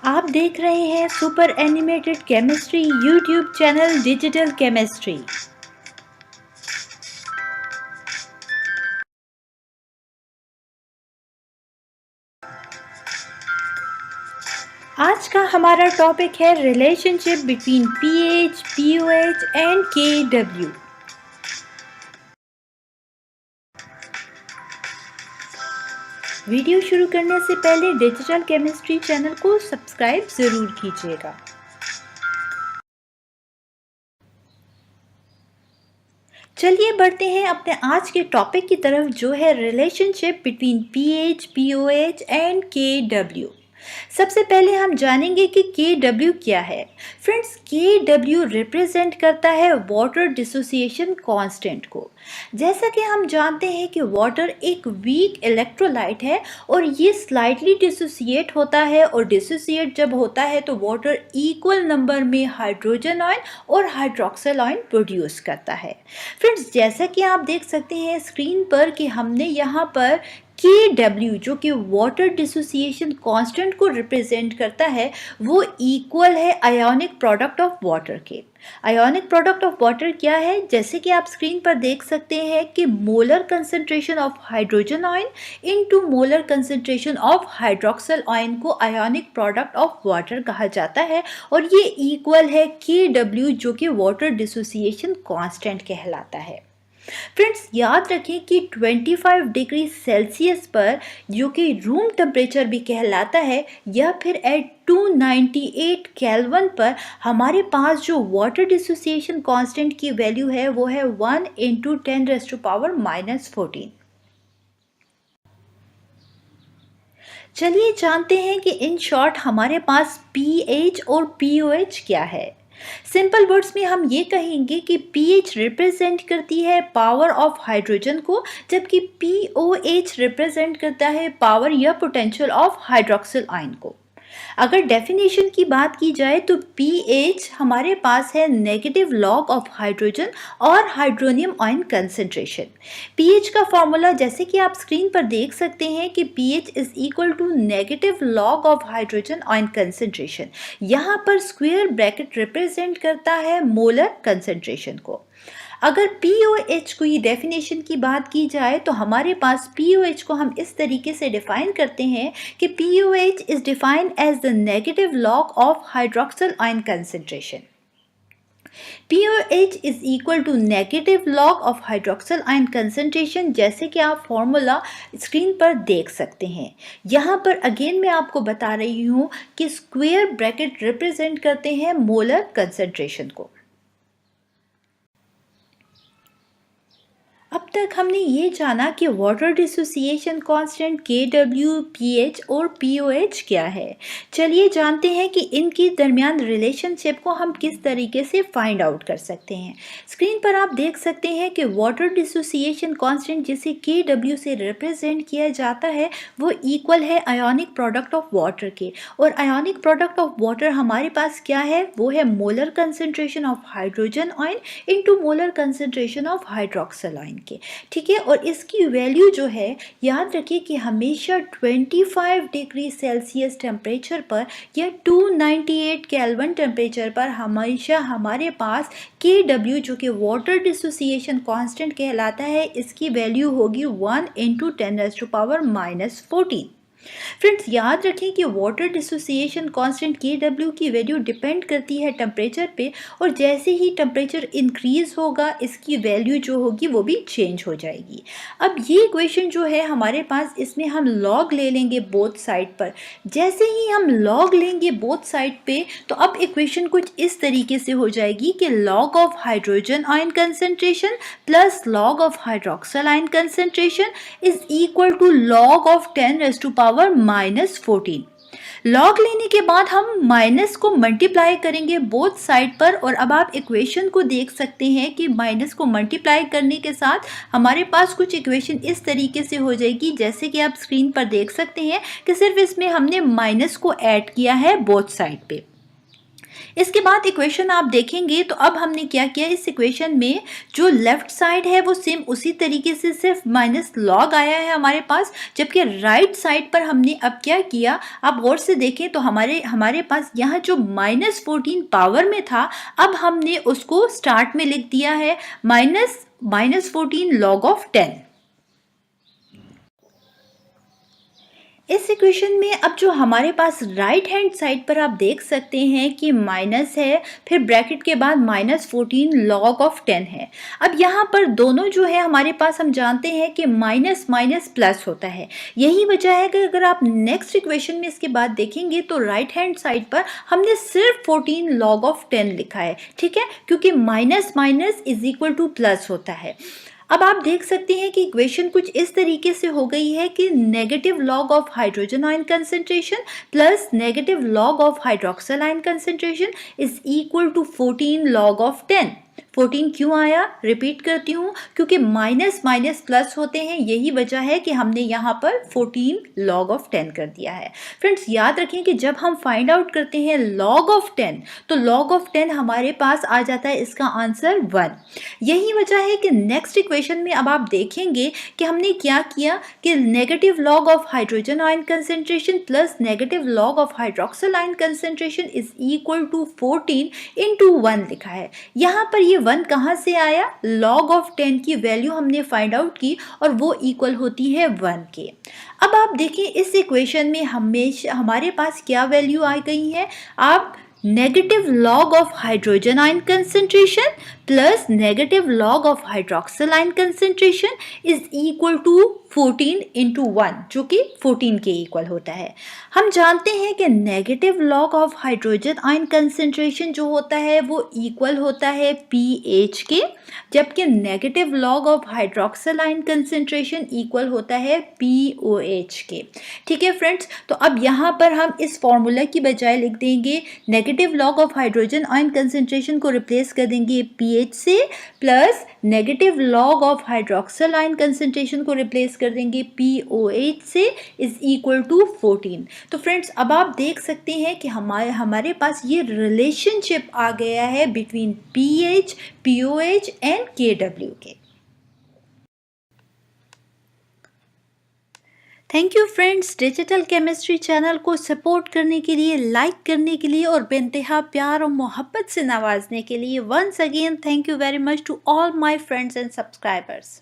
आप देख रहे हैं super animated chemistry YouTube channel digital chemistry. आज का हमारा टॉपिक है relationship between pH, pOH and केडब्ल्यू। Video शुरू करने से पहले डिजिटल केमिस्ट्री चैनल को सब्सक्राइब ज़रूर कीजिएगा। चलिए बढ़ते हैं अपने आज के टॉपिक की तरफ, जो है relationship between pH, pOH and केडब्ल्यू। सबसे पहले हम जानेंगे कि केडब्ल्यू क्या है। फ्रेंड्स, केडब्ल्यू रिप्रेजेंट करता है वाटर डिसोसिएशन कांस्टेंट को। जैसा कि हम जानते हैं कि वाटर एक वीक इलेक्ट्रोलाइट है और ये स्लाइटली डिसोसिएट होता है, और डिसोसिएट जब होता है तो वाटर इक्वल नंबर में हाइड्रोजन आयन और हाइड्रोक्सिल आयन प्रोड्यूस करता है। फ्रेंड्स, जैसा कि आप देख सकते हैं स्क्रीन पर कि हमने यहाँ पर KW जो कि वाटर डिसोसिएशन कांस्टेंट को रिप्रेजेंट करता है, वो इक्वल है आयोनिक प्रोडक्ट ऑफ वाटर के। आयोनिक प्रोडक्ट ऑफ वाटर क्या है? जैसे कि आप स्क्रीन पर देख सकते हैं कि molar concentration of hydrogen ion into molar concentration of hydroxyl ion को आयोनिक प्रोडक्ट ऑफ वाटर कहा जाता है, और ये इक्वल है KW जो कि वाटर डिसोसिएशन कांस्टेंट कहलाता है। फ्रेंड्स, याद रखें कि 25 डिग्री सेल्सियस पर, जो कि रूम टेम्परेचर भी कहलाता है, या फिर एट 298 केल्विन पर हमारे पास जो वाटर डिसोसिएशन कांस्टेंट की वैल्यू है वो है 1 × 10⁻⁻14। चलिए जानते हैं कि इन शॉर्ट हमारे पास पीएच और पीओएच क्या है। सिंपल वर्ड्स में हम ये कहेंगे कि पीएच रिप्रेजेंट करती है पावर ऑफ हाइड्रोजन को, जबकि पीओएच रिप्रेजेंट करता है पावर या पोटेंशियल ऑफ हाइड्रोक्सिल आयन को। अगर डेफिनेशन की बात की जाए तो पीएच हमारे पास है नेगेटिव लॉग ऑफ हाइड्रोजन और हाइड्रोनियम आयन कंसंट्रेशन। पीएच का फॉर्मूला जैसे कि आप स्क्रीन पर देख सकते हैं कि pH is equal to negative log of hydrogen ion concentration. यहाँ पर स्क्वायर ब्रैकेट रिप्रेजेंट करता है मोलर कंसंट्रेशन को। अगर POH की डेफिनेशन की बात की जाए तो हमारे पास POH को हम इस तरीके से डिफाइन करते हैं कि POH is defined as the negative log of hydroxyl ion concentration. POH is equal to negative log of hydroxyl ion concentration, जैसे कि आप फॉर्मूला स्क्रीन पर देख सकते हैं। यहाँ पर अगेन मैं आपको बता रही हूँ कि स्क्वायर ब्रैकेट रिप्रेजेंट करते हैं मोलर कंसंट्रेशन को। अब तक हमने ये जाना कि water dissociation constant KW, pH और POH क्या है। चलिए जानते हैं कि इनके दरमियान रिलेशनशिप को हम किस तरीके से फाइंड आउट कर सकते हैं। स्क्रीन पर आप देख सकते हैं कि वाटर डिसोसिएशन कांस्टेंट जिसे KW से रिप्रेजेंट किया जाता है वो इक्वल है आयोनिक प्रोडक्ट ऑफ वाटर के, और आयोनिक प्रोडक्ट ऑफ वाटर हमारे पास क्या है? वो है molar concentration of hydrogen ion into molar concentration of hydroxyl ion के। ठीक है, और इसकी वैल्यू जो है, याद रखिए कि हमेशा 25 डिग्री सेल्सियस टेम्परेचर पर या 298 केल्विन टेम्परेचर पर हमेशा हमारे पास KW जो कि वाटर डिसोसिएशन कांस्टेंट कहलाता है, इसकी वैल्यू होगी 1 × 10⁻⁻14। फ्रेंड्स, याद रखें कि वाटर डिसोसिएशन कांस्टेंट KW की वैल्यू डिपेंड करती है टेम्परेचर पे, और जैसे ही टेम्परेचर इंक्रीज होगा इसकी वैल्यू जो होगी वो भी चेंज हो जाएगी। अब ये इक्वेशन जो है हमारे पास, इसमें हम लॉग ले लेंगे बोथ साइड पर। जैसे ही हम लॉग लेंगे बोथ साइड पे तो अब इक्वेशन कुछ इस तरीके से हो जाएगी कि log of hydrogen ion concentration plus log of hydroxyl ion concentration is equal to log of 10⁻⁻14। Log लेने के बाद हम माइनस को मल्टीप्लाई करेंगे बोथ साइड पर, और अब आप इक्वेशन को देख सकते हैं कि माइनस को मल्टीप्लाई करने के साथ हमारे पास कुछ इक्वेशन इस तरीके से हो जाएगी, जैसे कि आप स्क्रीन पर देख सकते हैं कि सिर्फ इसमें हमने माइनस को ऐड किया है बोथ साइड पे। इसके बाद इक्वेशन आप देखेंगे तो अब हमने क्या किया, इस इक्वेशन में जो लेफ्ट साइड है वो सेम उसी तरीके से सिर्फ माइनस लॉग आया है हमारे पास, जबकि राइट साइड पर हमने अब क्या किया, आप गौर से देखें तो हमारे पास यहाँ जो -14 पावर में था, अब हमने उसको स्टार्ट में लिख दिया है -14 log of 10। इस इक्वेशन में अब जो हमारे पास राइट हैंड साइड पर आप देख सकते हैं कि माइनस है, फिर ब्रैकेट के बाद -14 log of 10 है। अब यहाँ पर दोनों जो है हमारे पास, हम जानते हैं कि माइनस माइनस प्लस होता है। यही वजह है कि अगर आप नेक्स्ट इक्वेशन में इसके बाद देखेंगे तो राइट हैंड साइड पर हमने सिर्फ 14 log of 10 लिखा है, ठीक है, क्योंकि minus minus is equal two plus होता है। अब आप देख सकते हैं कि इक्वेशन कुछ इस तरीके से हो गई है कि negative log of hydrogen ion concentration plus negative log of hydroxyl ion concentration is equal to 14 log of 10। 14 क्यों आया, रिपीट करती हूँ, क्योंकि माइनस माइनस प्लस होते हैं, यही वजह है कि हमने यहाँ पर 14 log of 10 कर दिया है। फ्रेंड्स याद रखें कि जब हम फाइंड आउट करते हैं log of 10 तो log of 10 हमारे पास आ जाता है इसका आंसर 1। यही वजह है कि नेक्स्ट इक्वेशन में अब आप देखेंगे कि हमने क्या किया कि negative log of hydrogen ion concentration plus negative log of hydroxyl ion concentration is equal to 14 into 1 लिखा है। यहाँ पर ये 1 कहाँ से आया, log of 10 की वैल्यू हमने फाइंड आउट की और वो इक्वल होती है 1 के। अब आप देखिए इस इक्वेशन में हमेशा हमारे पास क्या वैल्यू आ गई है, आप negative log of hydrogen ion concentration plus negative log of hydroxyl ion concentration is equal to 14 into 1, जो कि 14 के इक्वल होता है। हम जानते हैं कि negative log of hydrogen ion concentration जो होता है वो इक्वल होता है pH के, जबकि negative log of hydroxyl ion concentration equal होता है POH के। ठीक है फ्रेंड्स, तो अब यहाँ पर हम इस फॉर्मूला की बजाय लिख देंगे negative log of hydrogen ion concentration को रिप्लेस कर देंगे pH से, plus negative log of hydroxyl ion concentration को रिप्लेस कर देंगे POH से, इज इक्वल टू 14। तो फ्रेंड्स अब आप देख सकते हैं कि हमारे पास ये रिलेशनशिप आ गया है between pH, POH and KW के। Thank you friends, digital chemistry channel को सपोर्ट करने के लिए, लाइक करने के लिए और बेइंतहा प्यार और मोहब्बत से नवाजने के लिए। Once again thank you very much to all my friends and subscribers.